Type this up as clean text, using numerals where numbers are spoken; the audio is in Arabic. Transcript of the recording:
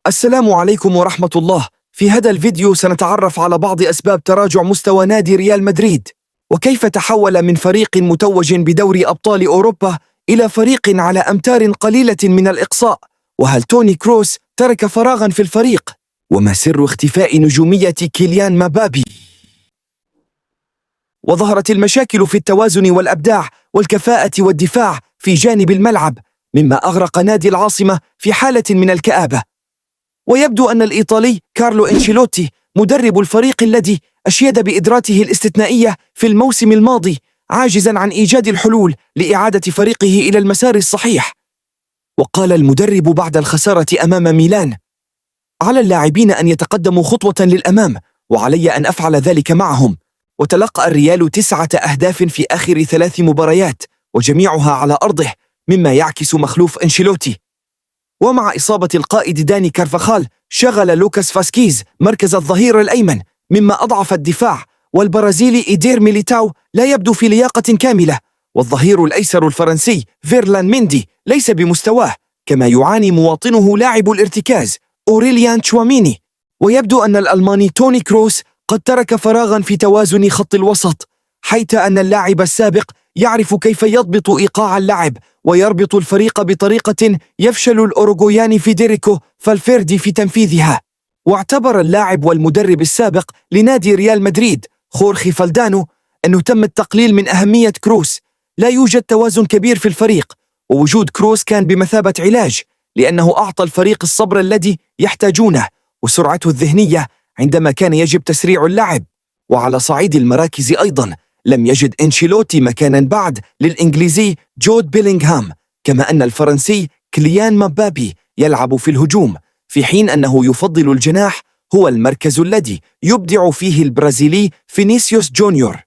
السلام عليكم ورحمة الله. في هذا الفيديو سنتعرف على بعض أسباب تراجع مستوى نادي ريال مدريد، وكيف تحول من فريق متوج بدوري أبطال أوروبا إلى فريق على أمتار قليلة من الإقصاء، وهل توني كروس ترك فراغا في الفريق، وما سر اختفاء نجومية كيليان مبابي. وظهرت المشاكل في التوازن والأبداع والكفاءة والدفاع في جانب الملعب، مما أغرق نادي العاصمة في حالة من الكآبة. ويبدو أن الإيطالي كارلو أنشيلوتي مدرب الفريق الذي أشيد بإدراته الاستثنائية في الموسم الماضي عاجزاً عن إيجاد الحلول لإعادة فريقه إلى المسار الصحيح. وقال المدرب بعد الخسارة أمام ميلان: على اللاعبين أن يتقدموا خطوة للأمام، وعلي أن أفعل ذلك معهم. وتلقى الريال 9 أهداف في آخر 3 مباريات، وجميعها على أرضه، مما يعكس مخلوف أنشيلوتي. ومع إصابة القائد داني كارفاخال، شغل لوكاس فاسكيز مركز الظهير الأيمن، مما أضعف الدفاع، والبرازيلي إيدير ميليتاو لا يبدو في لياقة كاملة، والظهير الأيسر الفرنسي فيرلان ميندي ليس بمستواه، كما يعاني مواطنه لاعب الارتكاز أوريليان تشواميني. ويبدو أن الألماني توني كروس قد ترك فراغا في توازن خط الوسط، حيث أن اللاعب السابق يعرف كيف يضبط إيقاع اللعب ويربط الفريق بطريقة يفشل الأوروغوياني فيديريكو فالفيردي في تنفيذها. واعتبر اللاعب والمدرب السابق لنادي ريال مدريد خورخي فالدانو أنه تم التقليل من أهمية كروس. لا يوجد توازن كبير في الفريق، ووجود كروس كان بمثابة علاج، لأنه أعطى الفريق الصبر الذي يحتاجونه وسرعته الذهنية عندما كان يجب تسريع اللعب. وعلى صعيد المراكز أيضا، لم يجد أنشيلوتي مكانا بعد للإنجليزي جود بيلينغهام، كما أن الفرنسي كيليان مبابي يلعب في الهجوم، في حين أنه يفضل الجناح، هو المركز الذي يبدع فيه البرازيلي فينيسيوس جونيور.